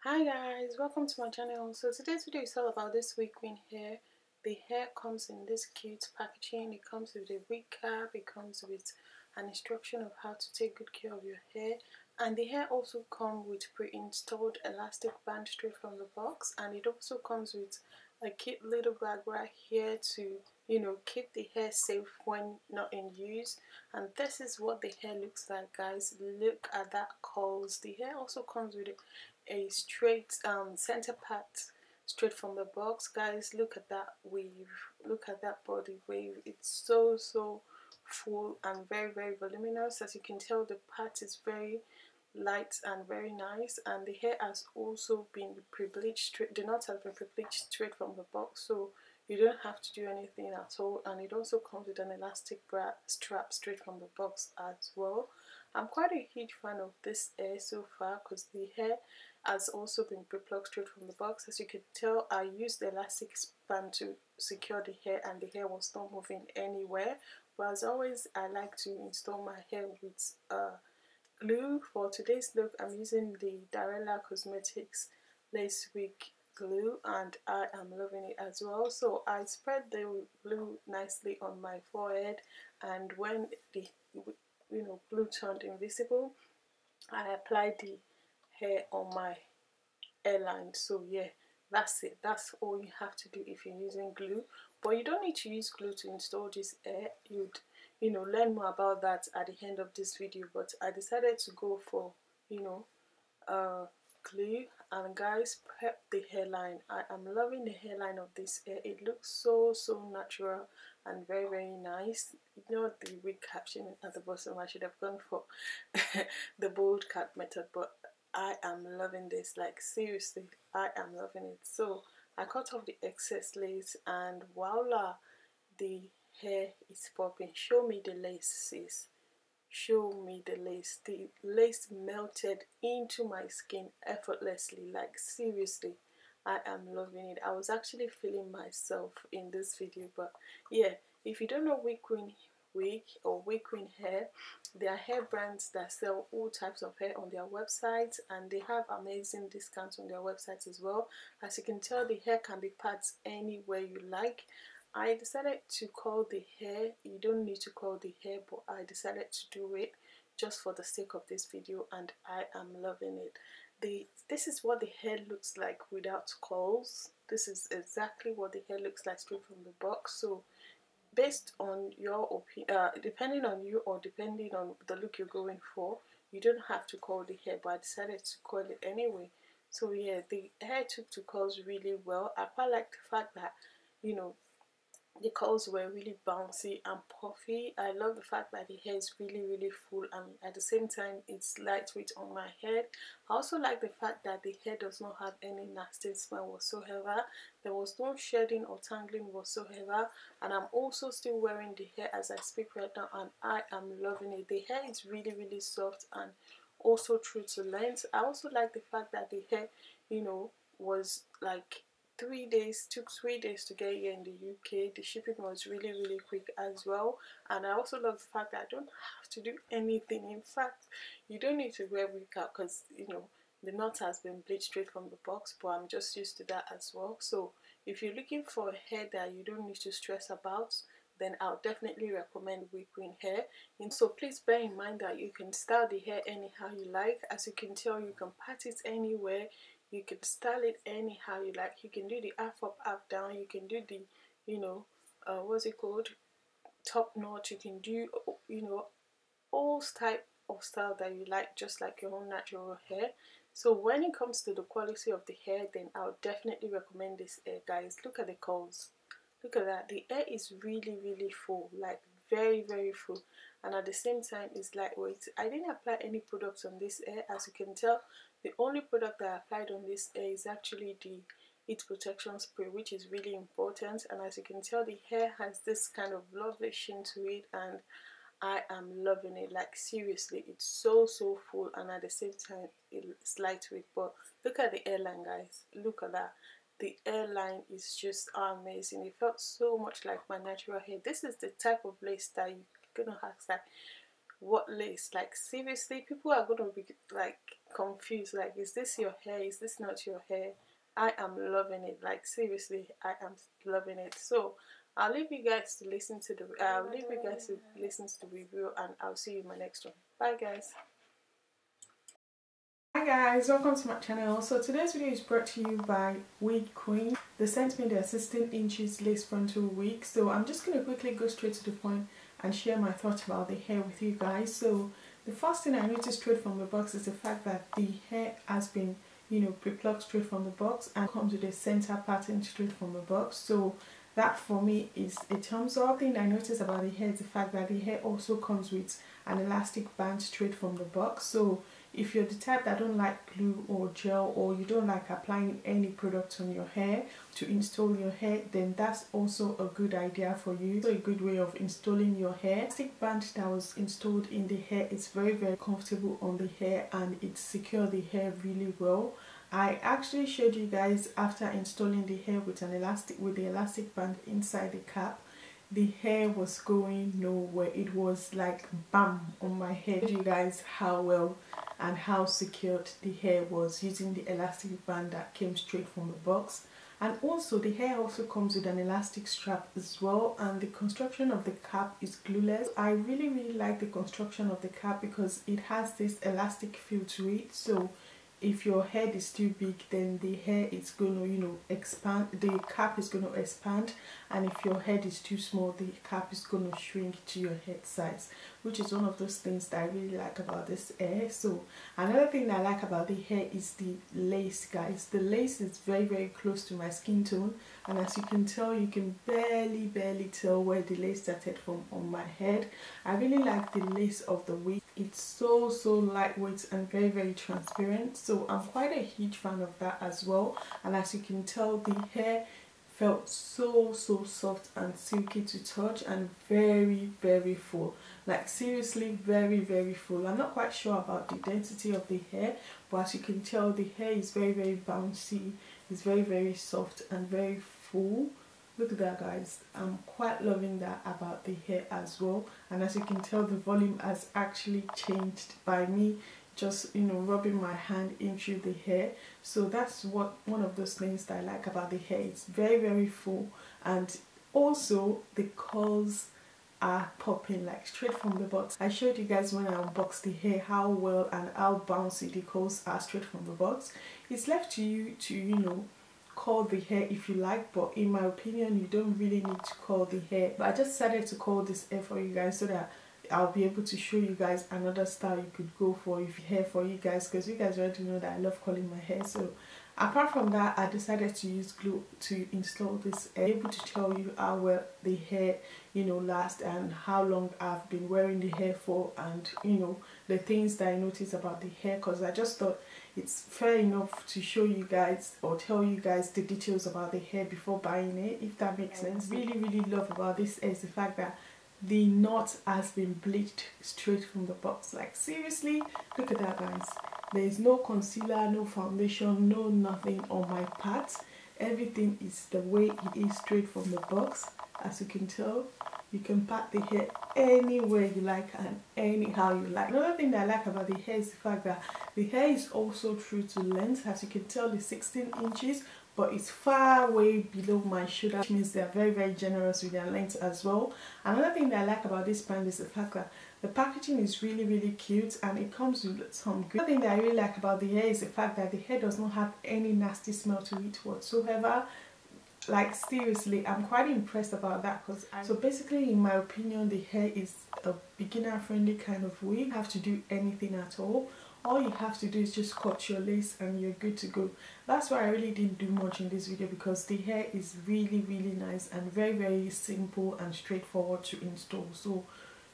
Hi guys, welcome to my channel. So today's video is all about this WEQUEEN hair. The hair comes in this cute packaging. It comes with a wig cap. It comes with an instruction of how to take good care of your hair, and the hair also comes with pre-installed elastic band straight from the box, and it also comes with a cute little bag right here to keep the hair safe when not in use. And this is what the hair looks like, guys. Look at that curls. The hair also comes with a straight center part straight from the box, guys. Look at that wave, look at that body wave. It's so full and very voluminous. As you can tell, the part is very light and very nice, and the hair has also been pre-bleached straight. The knots have been pre-bleached straight from the box, so you don't have to do anything at all. And it also comes with an elastic bra strap straight from the box as well. I'm quite a huge fan of this hair so far because the hair has also been pre-plucked straight from the box. As you can tell, I used the elastic band to secure the hair, and the hair was not moving anywhere. But as always, I like to install my hair with glue. For today's look, I'm using the Darella Cosmetics Lace Wig glue, and I am loving it as well. So I spread the glue nicely on my forehead, and when the glue turned invisible, I applied the hair on my hairline. So yeah, that's it. That's all you have to do if you're using glue. But you don't need to use glue to install this hair. You'd learn more about that at the end of this video. But I decided to go for glue. And guys, prep the hairline. I am loving the hairline of this hair. It looks so natural and very nice. The wig caption at the bottom, I should have gone for the bold cut method, but I am loving this. Like seriously, I am loving it. So I cut off the excess lace, and voila, the hair is popping. Show me the lace, sis. Show me the lace. The lace melted into my skin effortlessly. Like seriously, I am loving it. I was actually feeling myself in this video. But yeah, if you don't know WEQUEEN wig or WEQUEEN hair, they are hair brands that sell all types of hair on their websites, and they have amazing discounts on their websites as well. As you can tell, the hair can be parts anywhere you like. I decided to curl the hair. You don't need to curl the hair, but I decided to do it just for the sake of this video, and I am loving it. This is what the hair looks like without curls. This is exactly what the hair looks like straight from the box. So based on your opinion, depending on you or depending on the look you're going for, you don't have to curl the hair, but I decided to curl it anyway. So yeah, the hair took to curls really well. I quite like the fact that the curls were really bouncy and puffy. I love the fact that the hair is really full, and at the same time it's lightweight on my head. I also like the fact that the hair does not have any nasty smell whatsoever. There was no shedding or tangling whatsoever, and I'm also still wearing the hair as I speak right now, and I am loving it. The hair is really soft and also true to length. I also like the fact that the hair was like 3 days, took 3 days to get here in the UK. The shipping was really quick as well, and I also love the fact that I don't have to do anything. In fact, you don't need to wear wig cap because the knot has been bleached straight from the box, but I'm just used to that as well. So if you're looking for a hair that you don't need to stress about, then I'll definitely recommend WEQUEEN hair. And so please bear in mind that you can style the hair anyhow you like. As you can tell, you can pat it anywhere. You can style it anyhow you like. You can do the half up, half down. You can do the, what's it called, top knot. You can do, all type of style that you like, just like your own natural hair. So when it comes to the quality of the hair, then I'll definitely recommend this hair, guys. Look at the curls. Look at that. The hair is really full, like very full, and at the same time it's lightweight. I didn't apply any products on this hair. As you can tell, the only product that I applied on this hair is actually the heat protection spray, which is really important. And as you can tell, the hair has this kind of lovely sheen to it, and I am loving it. Like seriously, it's so full, and at the same time it's lightweight. But look at the hairline, guys. Look at that. The hairline is just amazing. It felt so much like my natural hair. This is the type of lace that you're gonna ask that what lace. Like seriously, people are gonna be like confused, like, is this your hair, is this not your hair? I am loving it. Like seriously, I am loving it. So I'll leave you guys to listen to the review, and I'll see you in my next one. Bye guys. Hi guys, welcome to my channel. So today's video is brought to you by WEQUEEN. They sent me their 16 inches lace frontal wig. So I'm just going to quickly go straight to the point and share my thoughts about the hair with you guys. So the first thing I noticed straight from the box is the fact that the hair has been, you know, pre-plucked straight from the box and comes with a center pattern straight from the box. So that for me is a thumbs up. Thing I noticed about the hair is the fact that the hair also comes with an elastic band straight from the box. So if you're the type that don't like glue or gel, or you don't like applying any product on your hair to install your hair, then that's also a good idea for you. So a good way of installing your hair. The elastic band that was installed in the hair is very comfortable on the hair, and it secures the hair really well. I actually showed you guys after installing the hair with the elastic band inside the cap. The hair was going nowhere. It was like bam on my head. You guys how well and how secured the hair was using the elastic band that came straight from the box. And also the hair also comes with an elastic strap as well, and the construction of the cap is glueless. I really like the construction of the cap because it has this elastic feel to it. So if your head is too big, then the hair is going to, you know, expand, the cap is going to expand, and if your head is too small, the cap is going to shrink to your head size, which is one of those things that I really like about this hair. So another thing that I like about the hair is the lace, guys. The lace is very close to my skin tone, and as you can tell, you can barely tell where the lace started from on my head. I really like the lace of the wig. It's so lightweight and very transparent, so I'm quite a huge fan of that as well. And as you can tell, the hair felt so soft and silky to touch, and very full. Like seriously, very full. I'm not quite sure about the density of the hair, but as you can tell, the hair is very bouncy. It's very soft and very full. Look at that, guys. I'm quite loving that about the hair as well. And as you can tell, the volume has actually changed by me just, you know, rubbing my hand into the hair. So that's one of those things that I like about the hair. It's very full, and also the curls are popping like straight from the box. I showed you guys when I unboxed the hair how well and how bouncy the curls are straight from the box. It's left to you to, you know, curl the hair if you like, but in my opinion, you don't really need to curl the hair. But I just decided to curl this hair for you guys so that I'll be able to show you guys another style you could go for if hair for you guys, because you guys already know that I love curling my hair. So apart from that, I decided to use glue to install this hair. I'm able to tell you how well the hair, you know, lasts and how long I've been wearing the hair for, and you know, the things that I noticed about the hair, because I just thought it's fair enough to show you guys or tell you guys the details about the hair before buying it, if that makes sense. Really love about this hair is the fact that the knot has been bleached straight from the box. Like seriously, look at that, guys. There is no concealer, no foundation, no nothing on my part. Everything is the way it is straight from the box. As you can tell, you can pat the hair anywhere you like and anyhow you like. Another thing that I like about the hair is the fact that the hair is also true to length. As you can tell, it's 16 inches, but it's far way below my shoulder, which means they're very generous with their length as well. Another thing that I like about this brand is the fact that the packaging is really cute, and it comes with some good. Another thing that I really like about the hair is the fact that the hair does not have any nasty smell to it whatsoever. Like seriously, I'm quite impressed about that, because so basically, in my opinion, the hair is a beginner friendly kind of wig. You don't have to do anything at all. All you have to do is just cut your lace and you're good to go. That's why I really didn't do much in this video, because the hair is really nice and very simple and straightforward to install. So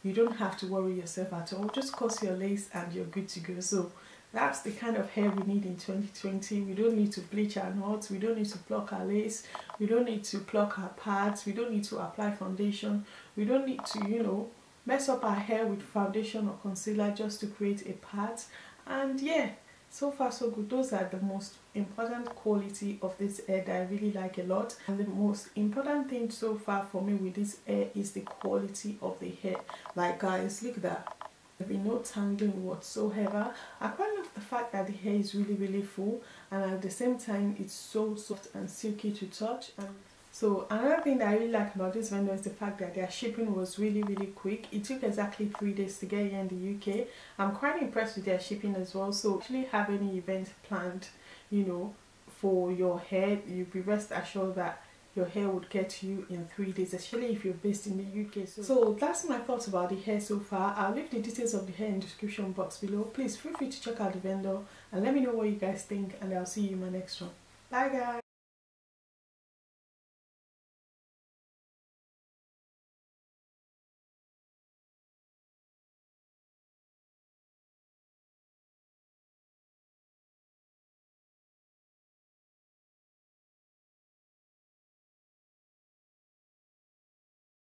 you don't have to worry yourself at all. Just cut your lace and you're good to go. So that's the kind of hair we need in 2020. We don't need to bleach our knots, we don't need to pluck our lace, we don't need to pluck our parts, we don't need to apply foundation, we don't need to, you know, mess up our hair with foundation or concealer just to create a part. And yeah, so far so good. Those are the most important quality of this hair that I really like a lot. And the most important thing so far for me with this hair is the quality of the hair. Like guys, look at that. There'll be no tangling whatsoever. I quite love the fact that the hair is really full, and at the same time it's so soft and silky to touch. And so another thing that I really like about this vendor is the fact that their shipping was really quick. It took exactly 3 days to get here in the UK. I'm quite impressed with their shipping as well. So if you actually have any event planned, you know, for your hair, you'll be rest assured that your hair would get to you in 3 days, especially if you're based in the UK. So that's my thoughts about the hair so far. I'll leave the details of the hair in the description box below. Please feel free to check out the vendor and let me know what you guys think, and I'll see you in my next one. Bye guys.